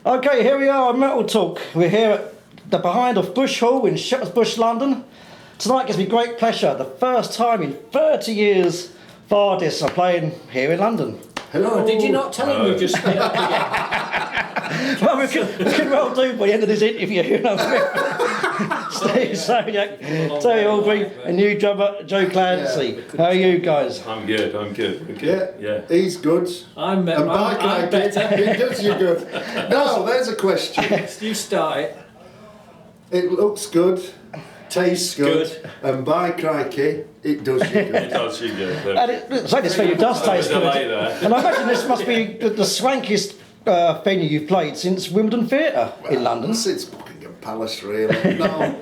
Okay, here we are on MetalTalk. We're here at the behind of Bush Hall in Shepherd's Bush, London. Tonight gives me great pleasure. The first time in 30 years Vardis are playing here in London. Hello. Did you not tell him we just split up again? Well, we could well do by the end of this interview, you know what I mean? Steve Zodiac, Horbury, and new drummer Joe Clancy. Yeah. How are you guys? I'm good. We're good. Yeah, he's good. I'm better. He does you good. Now, there's a question. You start it. It looks good, tastes good, and by crikey, it does you good. It does you good. And it's like this venue does taste good. And I imagine this must be the swankiest venue you've played since Wimbledon Theatre in London. It's Buckingham Palace, really. No,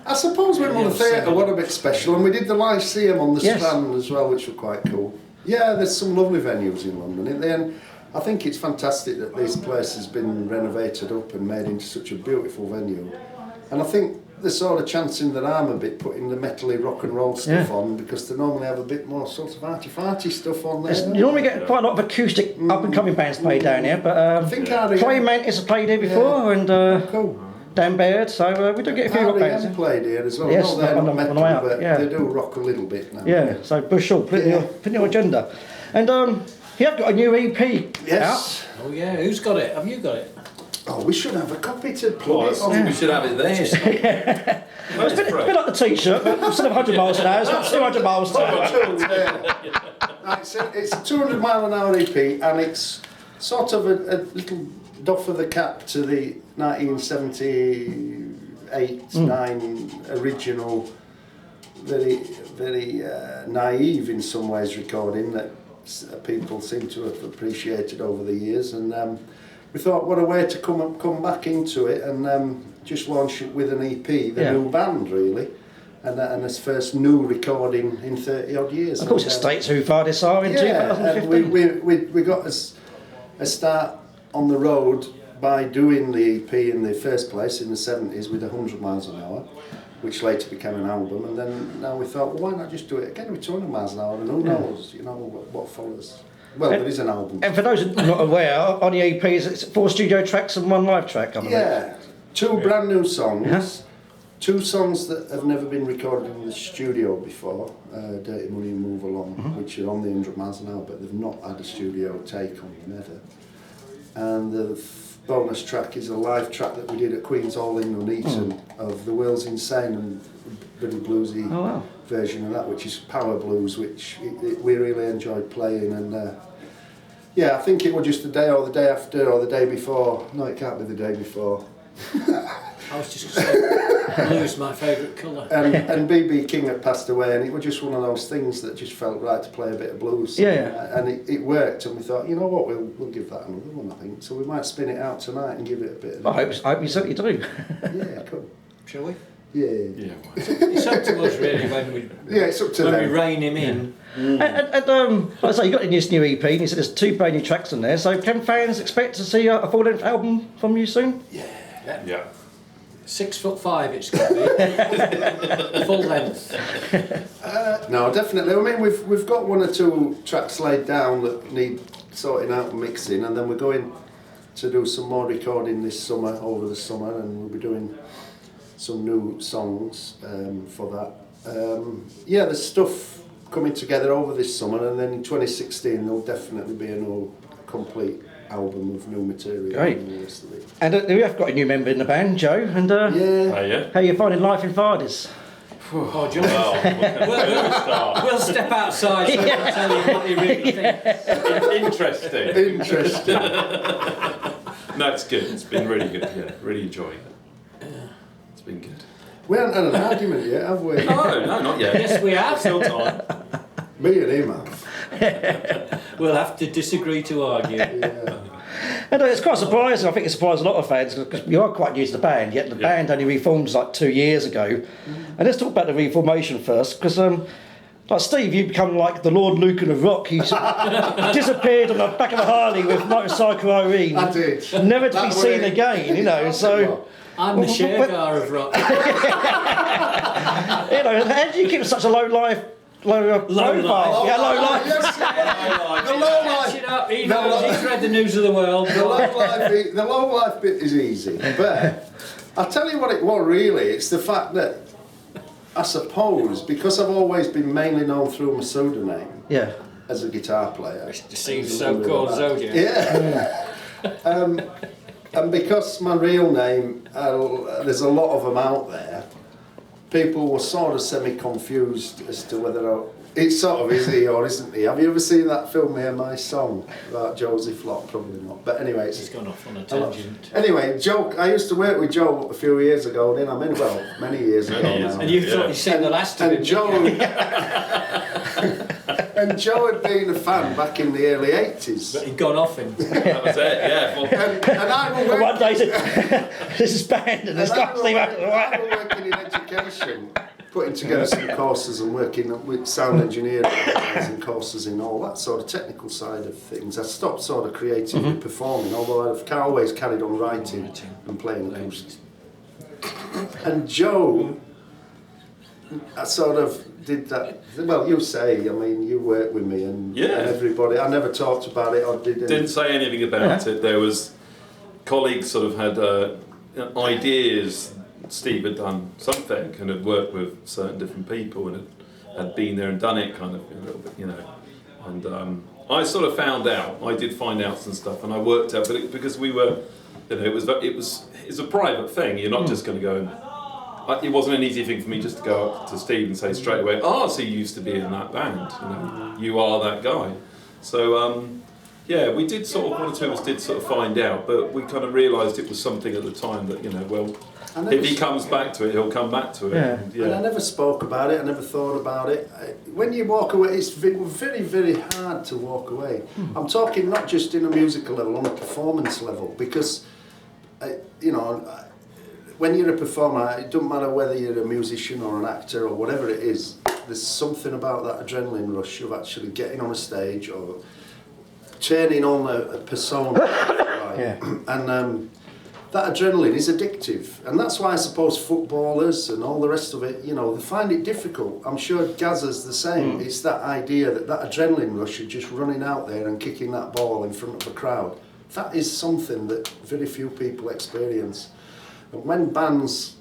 I suppose Wimbledon Theatre were a bit special, and we did the Lyceum on the Strand as well, which were quite cool. Yeah, there's some lovely venues in London. In the end, I think it's fantastic that this place has been renovated up and made into such a beautiful venue. And I think they're sort of chancing their arm a bit, putting the metally rock and roll stuff on, because they normally have a bit more sort of arty-farty stuff on there. You normally get quite a lot of acoustic up-and-coming bands played down here, but I think Play Mantis have played here before, and cool. Dan Baird, so we do get a few rock bands. R.E.M. played here as well. Yes, No, they're not metal, but yeah. they do rock a little bit now. Yeah, so Bush Hall, put in your agenda. And you have got a new EP Yes. out. Oh yeah, who's got it? Have you got it? Oh, we should have a copy to plug it I on. think we should have it there. It's a bit like the T-shirt, but instead of 100 miles an hour, it's got 200 miles an hour. It's a 200 mile an hour EP, and it's sort of a little doff of the cap to the 1978-9 original, very naive in some ways recording that people seem to have appreciated over the years, and we thought what a way to come back into it and just launch it with an EP, the new band really, and its first new recording in 30 odd years. Of course, it states who Vardis are in 2015. And we got a start on the road by doing the EP in the first place in the 70s with 100 miles an hour, which later became an album, and then now we thought, well, why not just do it again with 200 miles an hour, and who knows, you know, what follows. Well, there is an album. And for those who are not aware, on the EP, it's 4 studio tracks and 1 live track, I believe. Yeah, 2 brand new songs, 2 songs that have never been recorded in the studio before, Dirty Money and Move Along, which are on the 100 miles an hour, but they've not had a studio take on them ever. And the bonus track is a live track that we did at Queen's Hall in Nuneaton of The World's Insane, and a really bluesy version of that, which is power blues, which we really enjoyed playing. And yeah, I think it was just the day or the day after or the day before. No, it can't be the day before. I was just going to say, blue's my favourite colour. And B.B. King had passed away, and it was just one of those things that just felt right to play a bit of blues. And it worked, and we thought, you know what, we'll give that another one, I think. So we might spin it out tonight and give it a bit of... I hope you certainly do. Yeah, cool. Shall we? Yeah. It's up to us really when we it's up to when them. we rein him in. And like I say, you got in this new EP, and you said there's 2 brand new tracks on there, so can fans expect to see a full-length album from you soon? Yeah. 6'5" it's going to be. Full length. No, definitely. I mean, we've got 1 or 2 tracks laid down that need sorting out and mixing, and then we're going to do some more recording this summer, over the summer, and we'll be doing some new songs for that. There's stuff coming together over this summer, and then in 2016 there'll definitely be a new complete album of new material. Great. And we have got a new member in the band, Joe, and how are you finding life in Vardis? Oh, John. We'll step outside so we can tell you what you really think. Interesting. No, it's good. It's been really good. Yeah, really enjoying it. It's been good. We haven't had an argument yet, have we? No, not yet. Yes, we have. Still time. Me and him have. We'll have to disagree to argue. And it's quite surprising. I think it surprised a lot of fans because you are quite new to the band, yet the band only reformed like 2 years ago. And let's talk about the reformation first, because like Steve, you become like the Lord Lucan of rock. You disappeared on the back of a Harley with Motorcycle Irene. I did. Never to be seen again, you know. So I'm the Shergar of rock. you know, how do you keep such a low life low profile. Yeah, low life. The low life. Catching up, he knows, he's read the news of the world. The low life bit is easy, but I'll tell you what it was really. It's the fact that I suppose because I've always been mainly known through my pseudonym as a guitar player. Steve so-called Zodiac. Yeah. And because my real name, there's a lot of them out there. People were sort of semi-confused as to whether it's sort of is he or isn't he. Have you ever seen that film Hear My Song about Joseph Locke? Probably not. But anyway, He's gone off on a tangent. Anyway, Joe, I used to work with Joe a few years ago, didn't I? Many years ago now. And you thought you'd seen the last of him. And Joe had been a fan back in the early 80s. But he'd gone off him. That was it, yeah. And I was working, One day, this is banned, and this guy's I was working in education, putting together some courses and working with sound engineering and courses in all that sort of technical side of things. I stopped sort of creatively performing, although I've always carried on writing and playing acoustics. And Joe, I sort of did that. Well, you say, I mean, you worked with me and everybody. I never talked about it or Didn't say anything about it. There was colleagues sort of had ideas. Steve had done something and had worked with certain different people and had been there and done it kind of a little bit, you know. And I sort of found out. I did find out some stuff, and I worked out, but because we were, you know, it's a private thing. You're not just going to go and. It wasn't an easy thing for me just to go up to Steve and say straight away, "Oh, so you used to be in that band, you know, you are that guy." So we did sort of, one or two of us did sort of find out, but we kind of realised it was something at the time that, you know, well, if he comes back to it, he'll come back to it. Yeah. And I never spoke about it, I never thought about it. When you walk away, it's very, very hard to walk away. I'm talking not just in a musical level, on a performance level, because, you know, when you're a performer, it doesn't matter whether you're a musician or an actor or whatever it is, there's something about that adrenaline rush of actually getting on a stage or turning on a persona. And that adrenaline is addictive. And that's why I suppose footballers and all the rest of it, you know, they find it difficult. I'm sure Gazza's the same. It's that idea that adrenaline rush of just running out there and kicking that ball in front of a crowd. That is something that very few people experience. And when bands,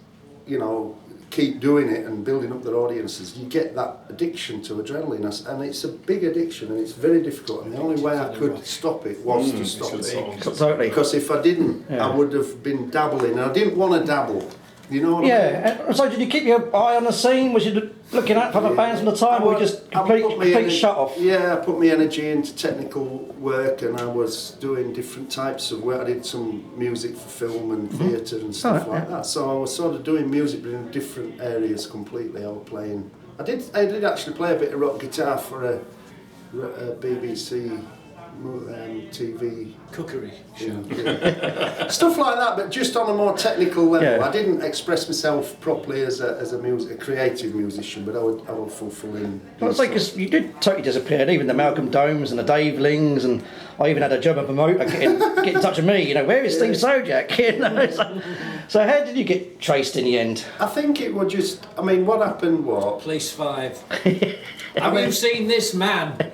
you know, keep doing it and building up their audiences, you get that addiction to adrenaline, and it's a big addiction, and it's very difficult. And the only way I could stop it was to stop it. Totally. Because if I didn't, I would have been dabbling, and I didn't want to dabble. You know what I mean? And so did you keep your eye on the scene? Was you looking at other bands from the time, or were you just complete shut off? Yeah, I put my energy into technical work, and I was doing different types of work. I did some music for film and theatre and stuff like that. So I was sort of doing music, but in different areas completely. I was playing. I did actually play a bit of rock guitar for a BBC TV cookery show. Stuff like that, but just on a more technical level. I didn't express myself properly as a creative musician, but I would fulfilling. Well, it's like, because you did totally disappear, even the Malcolm Domes and the Dave Lings, and I even had a German promoter get in touch with me, you know, where is Steve Zodiac? You know, so how did you get traced in the end? I think it was just, I mean, what happened was... Police 5. Have you seen this man?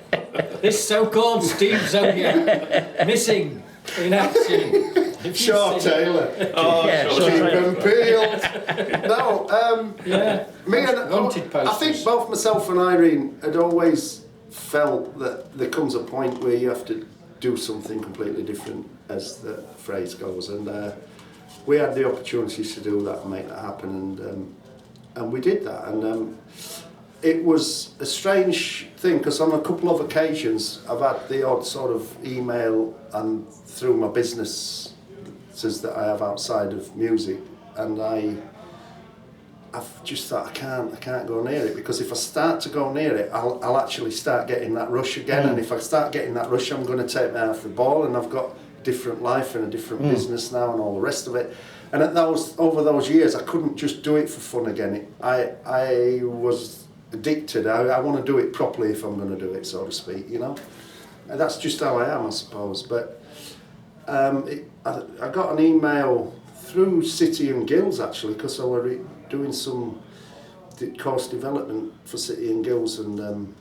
This so-called Steve Zodiac missing in action. Shaw Taylor. Cheap and peeled. No, me and I think both myself and Irene had always felt that there comes a point where you have to do something completely different, as the phrase goes, and we had the opportunities to do that and make that happen, and we did that, and it was a strange thing, because on a couple of occasions I've had the odd sort of email and through my businesses that I have outside of music, and I've just thought I can't go near it, because if I start to go near it, I'll actually start getting that rush again, and if I start getting that rush, I'm going to take me off the ball, and I've got a different life and a different business now and all the rest of it. And over those years, I couldn't just do it for fun again. I was addicted. I want to do it properly if I'm going to do it, so to speak, you know. And that's just how I am, I suppose. But I got an email through City and Guilds, actually, because I was doing some did course development for City and Guilds, and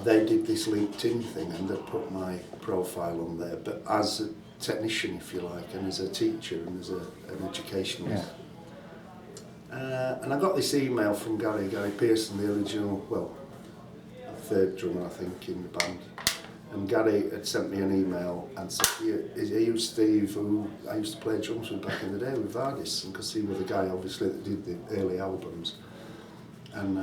they did this LinkedIn thing, and they put my profile on there, but as a technician, if you like, and as a teacher and as an educationalist. And I got this email from Gary Pearson, the original, well, third drummer I think in the band, and Gary had sent me an email and said, are you Steve, who I used to play drums with back in the day with Vardis, and because he was the guy obviously that did the early albums. And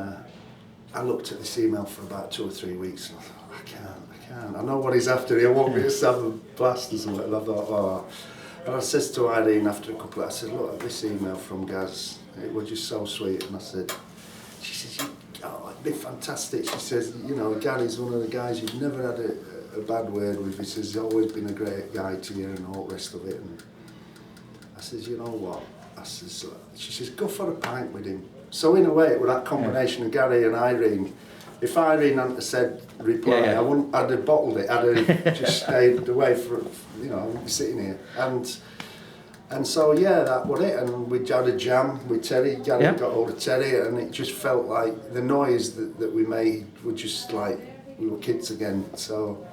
I looked at this email for about 2 or 3 weeks and I thought, I can't. I know what he's after here. I want me to have a blast or something. And I thought, oh. And I says to Irene after a couple, I said, look, this email from Gaz, it was just so sweet. And I said, she says, oh, it'd be fantastic. She says, you know, Gary's one of the guys you've never had a bad word with. He says, he's always been a great guy to you and all the rest of it. And I says, you know what? I says, she says, go for a pint with him. So in a way, it was that combination of Gary and Irene. If Irene hadn't said reply, I wouldn't. I'd have bottled it. I'd have just stayed away for, you know, I wouldn't be sitting here. And so that was it. And we had a jam with Terry. Gary got hold of Terry, and it just felt like the noise that we made were just like we were kids again. So.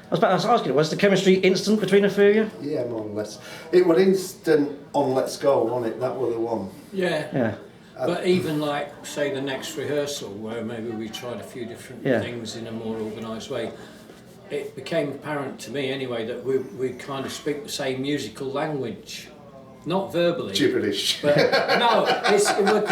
I was about to ask you, was the chemistry instant between the three of you? Yeah, more or less. It was instant on Let's Go, wasn't it? That was the one. Yeah. But even like, say, the next rehearsal, where maybe we tried a few different things in a more organised way, it became apparent to me anyway that we kind of speak the same musical language, not verbally. Gibberish. But no,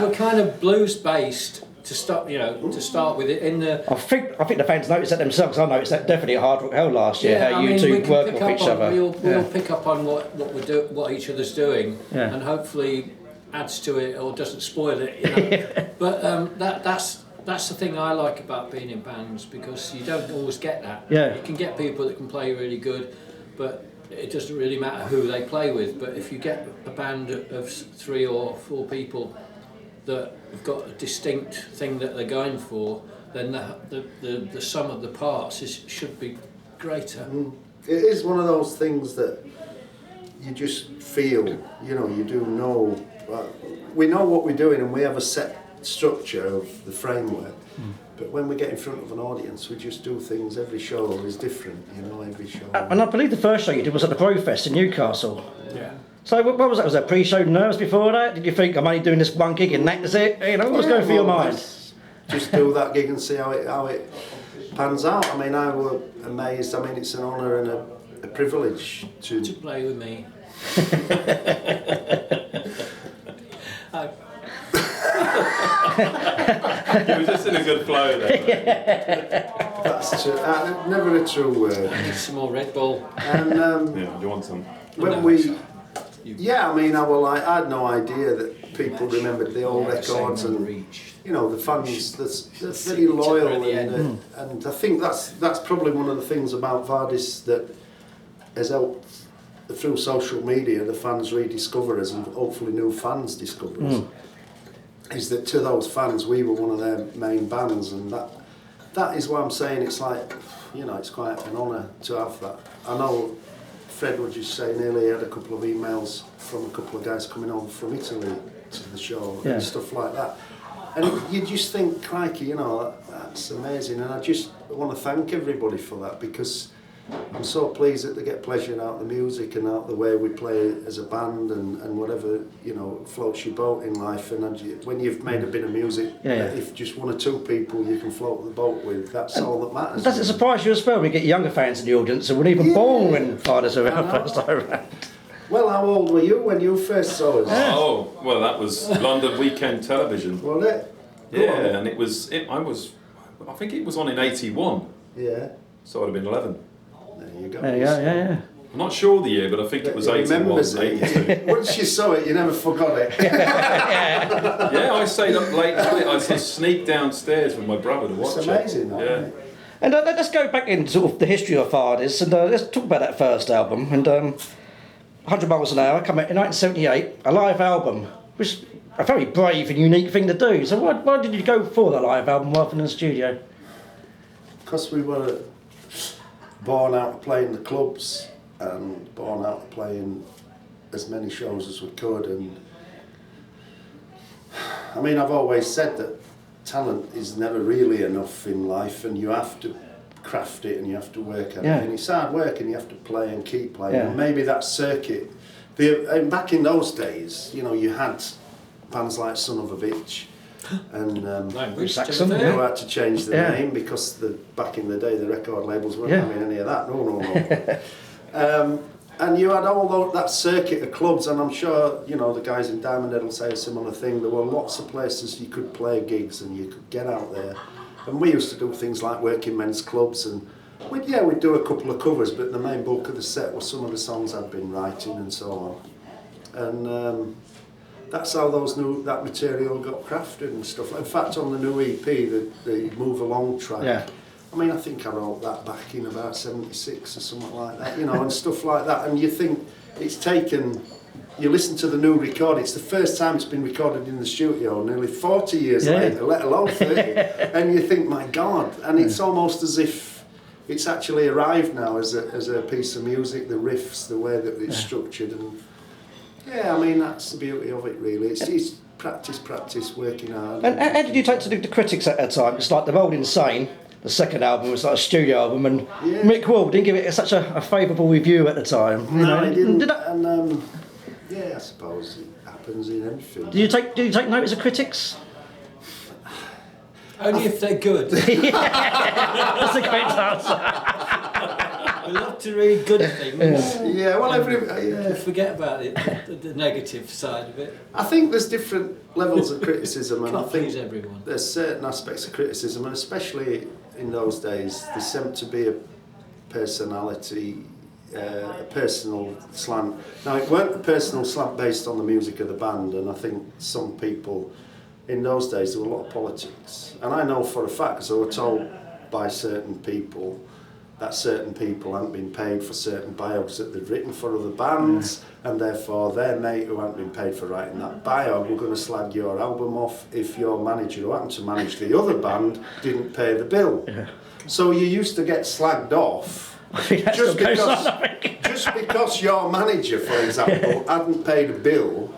we're kind of blues based to start with it in the. I think the fans noticed that themselves. I noticed that definitely at Hard Rock Hell last year. How you two work with each other. We'll pick up on what each other's doing, and hopefully adds to it or doesn't spoil it. You know? But that's the thing I like about being in bands, because you don't always get that. Yeah. You can get people that can play really good, but it doesn't really matter who they play with. But if you get a band of 3 or 4 people that have got a distinct thing that they're going for, then the sum of the parts should be greater. It is one of those things that you just feel, you know, you do know. We know what we're doing and we have a set structure of the framework, but when we get in front of an audience, we just do things. Every show is different, you know, every show. And I believe the first show you did was at the Brofest in Newcastle. Yeah. So what was that? Was there pre-show nerves before that? Did you think, I'm only doing this one gig and that is it? You know, what was going through your mind? Just do that gig and see how it pans out. I mean, I was amazed. I mean, it's an honour and a privilege to play with me. He was just in a good flow there. That's true. Never a true word. I need some more Red Bull. And Do you want some? when we, I mean, I had no idea that people remembered the old records, and you know, the fans. They're very loyal, and I think that's probably one of the things about Vardis that has helped. Through social media, the fans rediscover us, and hopefully new fans discover us. Is that to those fans, we were one of their main bands, and that is why I'm saying it's like, you know, it's quite an honour to have that. I know Fred was just saying earlier, he had a couple of emails from a couple of guys coming over from Italy to the show and stuff like that. And you just think, crikey, you know, that's amazing. And I just want to thank everybody for that, because I'm so pleased that they get pleasure out of the music and out the way we play as a band, and whatever, you know, floats your boat in life. And when you've made a bit of music, if just 1 or 2 people you can float the boat with, that's all that matters. Does it surprise you as well when you get younger fans in the audience who weren't even born when Vardis were around first time around? Well, how old were you when you first saw us? Oh, well, that was London Weekend Television. Was it? Yeah, and I think it was on in 81. Yeah. So I'd have been 11. There you go. Yeah. I'm not sure the year, but I think it was 81, 82. Once you saw it, you never forgot it. Yeah, I stayed up late night. I just sneaked downstairs with my brother to watch it. It's amazing, though, isn't it? And let's go back into sort of the history of Vardis, and let's talk about that first album. And 100 Miles an Hour came out in 1978, a live album, which is a very brave and unique thing to do. So why did you go for that live album rather than the studio? Because we were born out of playing the clubs and born out of playing as many shows as we could, and I mean, I've always said that talent is never really enough in life, and you have to craft it and you have to work at it, and it's hard work and you have to play and keep playing. And maybe that circuit, back in those days, you know, you had bands like Son of a Bitch and Saxon, who had to change the name because back in the day the record labels weren't having any of that. No. And you had all that circuit of clubs, and I'm sure, you know, the guys in Diamond Head will say a similar thing. There were lots of places you could play gigs and you could get out there. And we used to do things like working men's clubs, and we'd do a couple of covers, but the main bulk of the set was some of the songs I'd been writing and so on. And that's how that material got crafted and stuff. In fact, on the new EP, the Move Along track, I mean, I think I wrote that back in about 76 or something like that, you know, and stuff like that. And you think it's taken, you listen to the new record, it's the first time it's been recorded in the studio, nearly 40 years later, let alone 30. And you think, my God, and it's almost as if it's actually arrived now as a piece of music, the riffs, the way that it's structured. And I mean, that's the beauty of it, really. It's practice, working hard. And how did you take to the critics at that time? It's like The Old Insane, the second album, was like a studio album, and Mick Wall didn't give it such a favourable review at the time. No, he didn't. And I suppose it happens in everything. Do you take notice of critics? Only if they're good. That's a great answer. We love to read good things. Yeah, well, forget about it, the negative side of it. I think there's different levels of criticism, and I think everyone. There's certain aspects of criticism, and especially in those days, there seemed to be a personality, a personal slant. Now, it weren't a personal slant based on the music of the band, and I think some people in those days there were a lot of politics, and I know for a fact, because I was told by certain people that certain people hadn't been paid for certain bios that they'd written for other bands, and therefore their mate who hadn't been paid for writing that bio were going to slag your album off if your manager who happened to manage the other band didn't pay the bill. So you used to get slagged off just because your manager, for example, hadn't paid a bill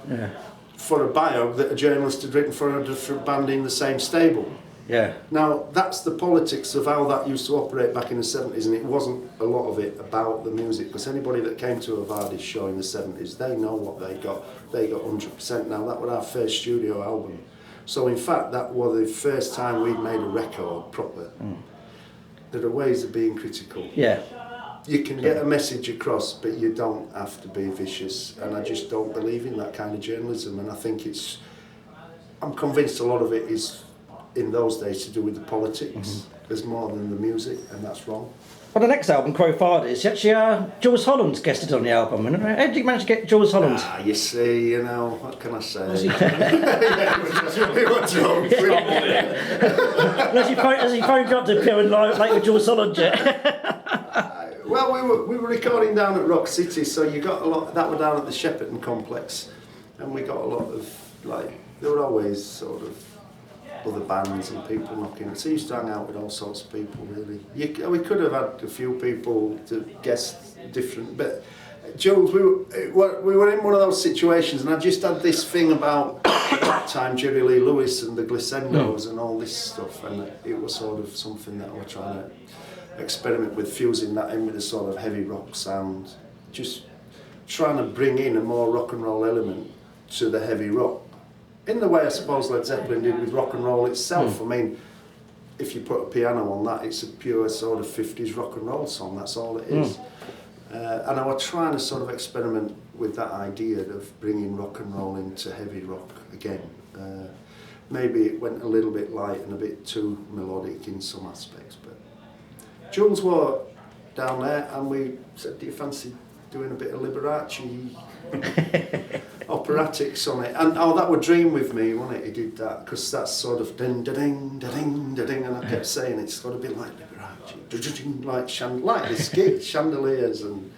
for a bio that a journalist had written for a different band in the same stable. Now, that's the politics of how that used to operate back in the 70s, and it wasn't a lot of it about the music, because anybody that came to a Vardis show in the 70s, they know what they got. They got 100%. Now, that was our first studio album. So, in fact, that was the first time we'd made a record proper. There are ways of being critical. You can get a message across, but you don't have to be vicious, and I just don't believe in that kind of journalism, and I think I'm convinced a lot of it is in those days to do with the politics. There's more than the music, and that's wrong. Well, the next album, Crow Vardis, actually, Jules Holland's guested on the album. And how did you manage to get Jules Holland? You see, you know, what can I say? As he phoned up to appear in live late with Jules Holland yet? Well, we were recording down at Rock City, so you got a lot. That were down at the Shepperton complex, and we got a lot of there were always sort of other bands and people knocking. So you used to hang out with all sorts of people, really. We could have had a few people to guess different, but Jules, we were in one of those situations, and I just had this thing about that time Jerry Lee Lewis and the Glissendos and all this stuff, and it was sort of something that I was trying to experiment with, fusing that in with a sort of heavy rock sound, just trying to bring in a more rock and roll element to the heavy rock. In the way I suppose Led Zeppelin did with rock and roll itself. I mean, if you put a piano on that, it's a pure sort of 50s rock and roll song, that's all it is. And I was trying to sort of experiment with that idea of bringing rock and roll into heavy rock again. Maybe it went a little bit light and a bit too melodic in some aspects, but Jules were down there and we said, do you fancy doing a bit of Liberace operatics on it? And that would Dream With Me, wasn't it? He did that, because that's sort of ding da ding da ding da ding, and I kept saying it's got to be like Liberace, like this gig, chandeliers, and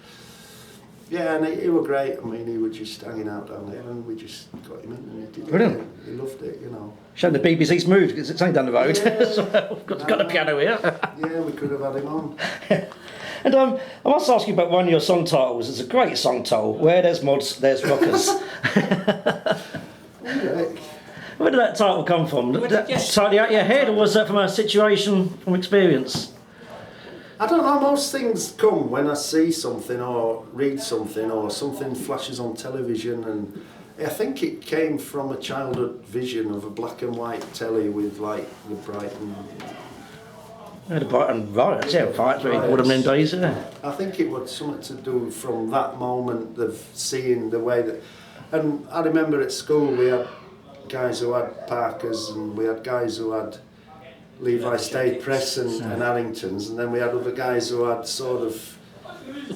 and he was great. I mean, he was just hanging out down there, and we just got him in, and he did it. He loved it, you know. Showing the BBC's moved, because it's only down the road. So got a piano here. Yeah, we could have had him on. And I must ask you about one of your song titles. It's a great song title. Where there's mods, there's rockers. Right. But did that title come from? Did that Yes. totally out your head, or was that from a situation, from experience? I don't know, most things come when I see something or read something or something flashes on television, and I think it came from a childhood vision of a black and white telly with like the Brighton. Yeah, the Brighton Riot, yeah, fights, we called them in days, yeah. I think it was something to do from that moment of seeing the way that, and I remember at school we had guys who had Parkers and we had guys who had Levi State Press and Harringtons, and then we had other guys who had sort of,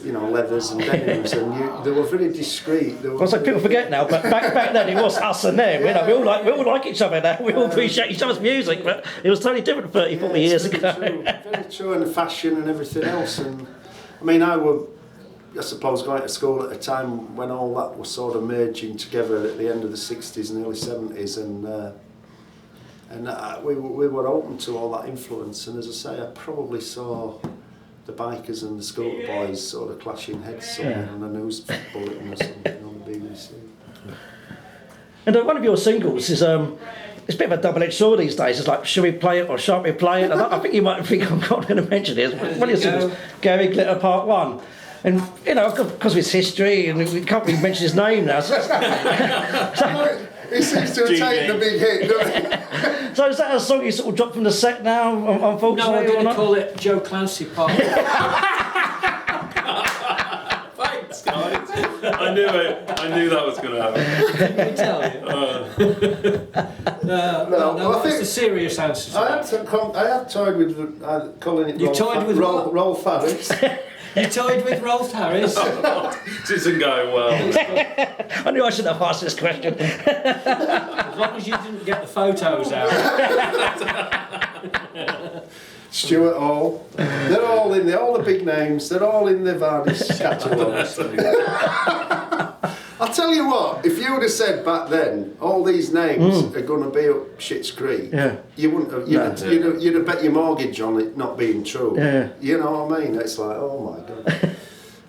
you know, leathers and denims, and they were very discreet. Well, so people forget now, but back then it was us and them. You know, we all like each other now. We all appreciate each other's music, but it was totally different 30, 40 years ago. Very true, and the fashion and everything else. And I mean, I suppose, going to school at a time when all that was sort of merging together at the end of the 60s and early 70s, and we were open to all that influence. And as I say, I probably saw the bikers and the scooter boys sort of clashing heads somewhere on a news bulletin or something on the BBC. And one of your singles is it's a bit of a double-edged sword these days. It's like, should we play it or shan't we play it? And I think you might think I'm not going to mention this. One of your singles, Gary Glitter Part 1. And, you know, because of his history, and we can't really mention his name now. He seems to have taken a big hit, doesn't he? So is that a song you sort of dropped from the set now, unfortunately? No, I'm or going to not? call it Joe Clancy Part 1. Thanks, guys. I knew it. I knew that was going to happen. Let me tell you. No, I think that's the serious answer to that. I had toyed with calling it You toyed with what? Rolf Harris. You toyed with Rolf Harris. This isn't going well. I knew I shouldn't have asked this question. As long as you didn't get the photos out. Stuart Hall. They're all in there, all the big names, they're all in the Vardis catalogues. I'll tell you what, if you would have said back then, all these names are going to be up Schitt's Creek, you wouldn't have, you'd have bet your mortgage on it not being true. Yeah. You know what I mean? It's like, oh my God.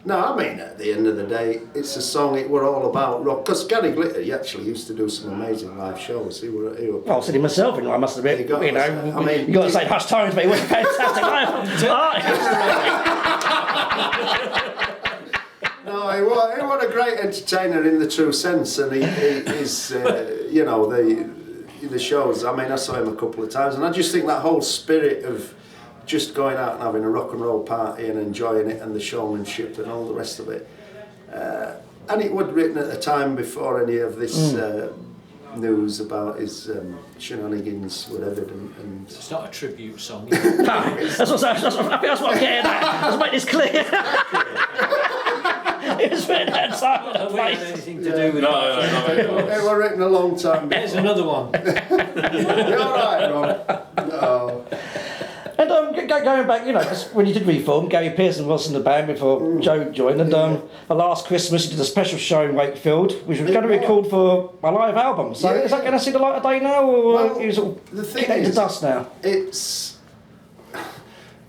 No, I mean, at the end of the day, it's a song, it were all about rock. Because Gary Glitter, he actually used to do some amazing live shows. He were Well, I said it myself, you know, I must admit, you got to say hush tones, but he was fantastic live. No, he was a great entertainer in the true sense, and he is, you know, the shows. I mean, I saw him a couple of times, and I just think that whole spirit of just going out and having a rock and roll party and enjoying it, and the showmanship and all the rest of it. And it was written at a time before any of this news about his shenanigans were evident. And It's not a tribute song. That's what I'm getting at. Let's make this clear. It was written at that time. It had anything to do with No. they were written a long time before. There's another one. You're all right, Rob. No. And going back, you know, 'cause when you did Reform, Gary Pearson was in the band before Joe joined, and the last Christmas you did a special show in Wakefield, which was going to record for a live album. So is that going to see the light of day now, or you sort of the thing getting to is, dust now?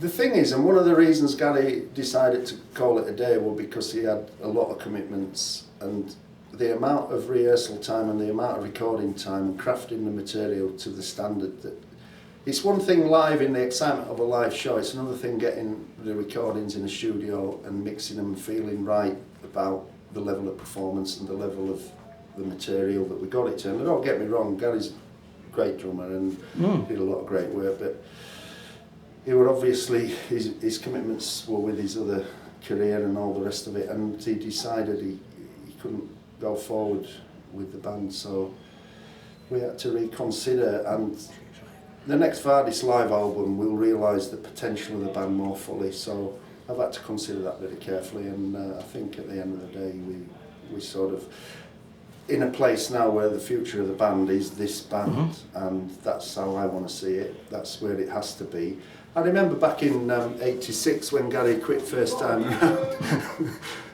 The thing is, and one of the reasons Gary decided to call it a day was because he had a lot of commitments, and the amount of rehearsal time and the amount of recording time and crafting the material to the standard that it's one thing live in the excitement of a live show, it's another thing getting the recordings in the studio and mixing them and feeling right about the level of performance and the level of the material that we got it to. And don't get me wrong, Gary's a great drummer and did a lot of great work, but he were obviously, his commitments were with his other career and all the rest of it, and he decided he couldn't go forward with the band, so we had to reconsider. And the next Vardis live album will realise the potential of the band more fully, so I've had to consider that very carefully, and I think at the end of the day we sort of in a place now where the future of the band is this band, and that's how I want to see it, that's where it has to be. I remember back in '86 when Gary quit first time around,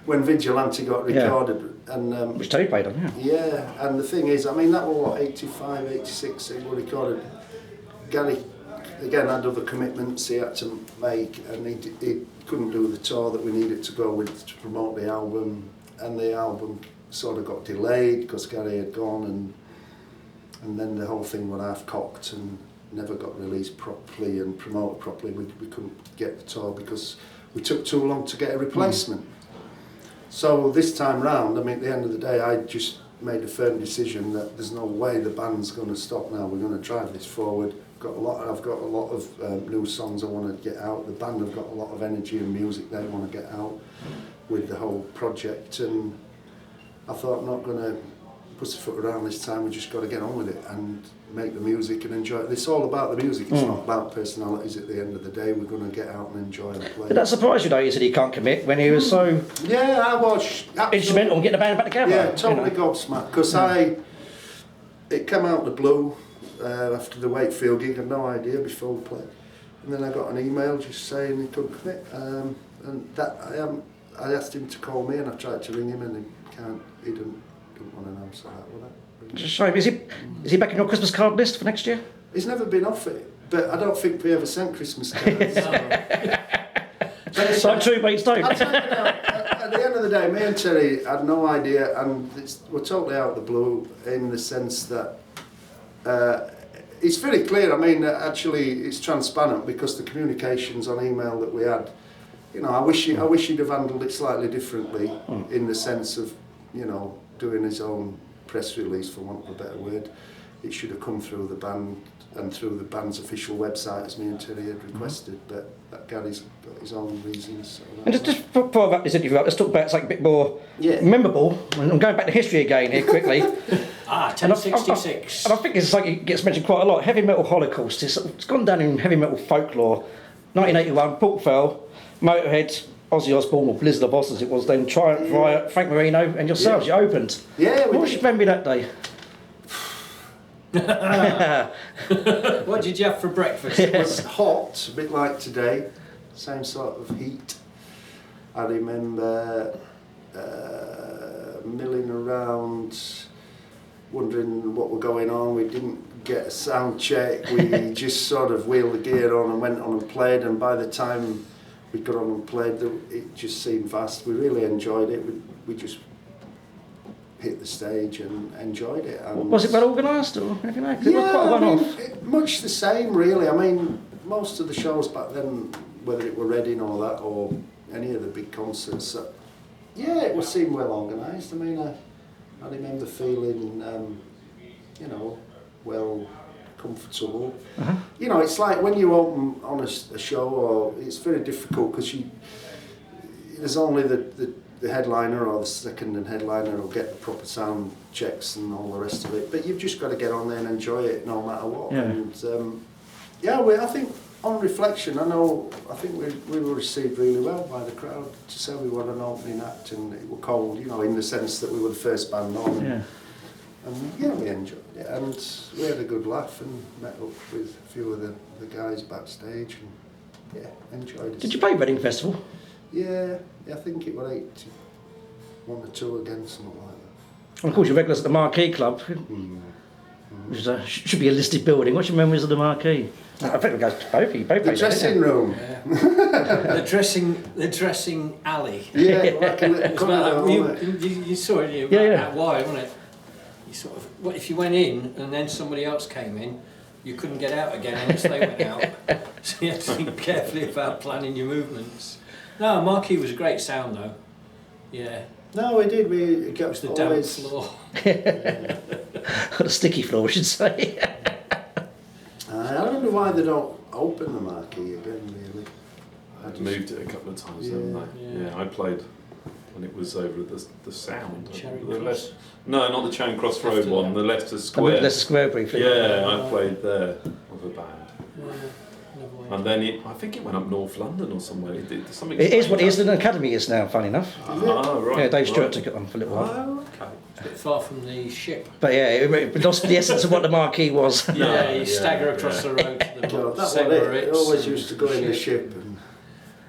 when Vigilante got recorded, and Which Tony played on, yeah, and the thing is, I mean, that was what, 85, 86, it was recorded. Gary, again, had other commitments he had to make, and he couldn't do the tour that we needed to go with to promote the album, and the album sort of got delayed because Gary had gone, and then the whole thing went half cocked and never got released properly and promoted properly. We couldn't get the tour because we took too long to get a replacement. So this time round, I mean, at the end of the day, I just made a firm decision that there's no way the band's going to stop now. We're going to drive this forward. I've got a lot of new songs I want to get out. The band have got a lot of energy and music they want to get out with the whole project, and I thought I'm not going to pussyfoot around this time. We just got to get on with it and make the music and enjoy it. It's all about the music. It's not about personalities at the end of the day. We're going to get out and enjoy and play. Did that surprise you though, you said he can't commit when he was so Yeah, I was instrumental in getting the band back together? Yeah, totally gobsmacked. Because it came out of the blue after the Wakefield gig. I had no idea before we played. And then I got an email just saying he couldn't commit. And that I asked him to call me and I tried to ring him and he didn't want an answer that, would I? It's a shame. Is he back in your Christmas card list for next year? He's never been off it, but I don't think we ever sent Christmas cards. So true, but don't. I'll tell you now, at the end of the day, me and Terry had no idea, and we're totally out of the blue in the sense that it's very clear. I mean, actually, it's transparent because the communications on email that we had, you know, I wish he'd have handled it slightly differently in the sense of, you know, doing his own press release, for want of a better word. It should have come through the band and through the band's official website as me and Terry had requested, but Gary's got his own reasons. So and just before I wrap this interview up, let's talk about something a bit more memorable. And I'm going back to history again here quickly. 1066. And I think it's something that gets mentioned quite a lot. Heavy Metal Holocaust. It's gone down in heavy metal folklore. 1981, Port Vale, Motörhead, Ozzy Osbourne, or Blizzard of Oz as it was then, Triumph, Riot, Frank Marino, and yourselves. You opened. Yeah, what was your memory that day? What did you have for breakfast? It was hot, a bit like today, same sort of heat. I remember milling around, wondering what were going on. We didn't get a sound check. We just sort of wheeled the gear on and went on and played, and by the time we got on and played, it just seemed vast. We really enjoyed it. We just hit the stage and enjoyed it. And was it well organised or anything like that? Yeah, Quite a one-off. Much the same, really. I mean, most of the shows back then, whether it were Reading or that, or any of the big concerts, it seemed well organised. I mean, I remember feeling, you know, well comfortable. You know, it's like when you open on a show, or it's very difficult because there's only the headliner or the second headliner will get the proper sound checks and all the rest of it, but you've just got to get on there and enjoy it no matter what. And I think on reflection, I think we were received really well by the crowd. To say we were an opening act and it were cold, you know, in the sense that we were the first band on. And we enjoyed it, and we had a good laugh and met up with a few of the guys backstage, and enjoyed it. Did you play Reading Festival? Yeah, I think it was 81 or 2 again, something like that. And of course, you're regulars at the Marquee Club, which should be a listed building. What's your memories of the Marquee? I think it goes to both of you. The dressing room. Yeah. the dressing alley. Yeah, like a little corridor. You saw it out wide, wasn't it? You sort of, if you went in and then somebody else came in, you couldn't get out again unless they went out. So you had to think carefully about planning your movements. No, Marquee was a great sound though. Yeah. No, we did. It was the damp floor. Or the sticky floor, I should say. I wonder why they don't open the Marquee again, really. I'd moved it a couple of times, haven't I? Yeah, I played when it was over the Sound. No, not the Charing Cross Road one, the Leicester Square. Leicester Square briefly. Yeah, I played there with a band. And then I think it went up North London or somewhere. It is what it is, an academy is now, funny enough. Right. Yeah, Dave Stewart took it on for a little while. Oh, okay. It's a bit far from the ship. But it lost the essence of what the Marquee was. You stagger across the road to the that's what it always used to go in the ship, and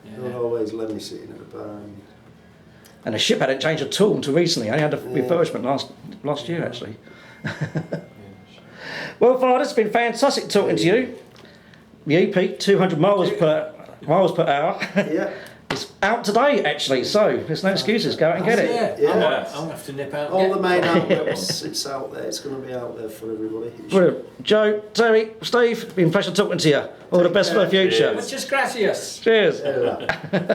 they would always let me sitting at the bar. And the ship hadn't changed at all until recently. I had a refurbishment last year, actually. Well, Vardis, it's been fantastic talking to you. The EP, 200 miles per hour. Yeah. It's out today, actually. So there's no excuses. Go out and get it. Yeah, Yes. I'm going to have to nip out. All and the get main it. outlets, it's out there. It's going to be out there for everybody. Brilliant. Joe, Terry, Steve, been a pleasure talking to you. All the best for the future. Muchas gracias. Cheers. Yeah.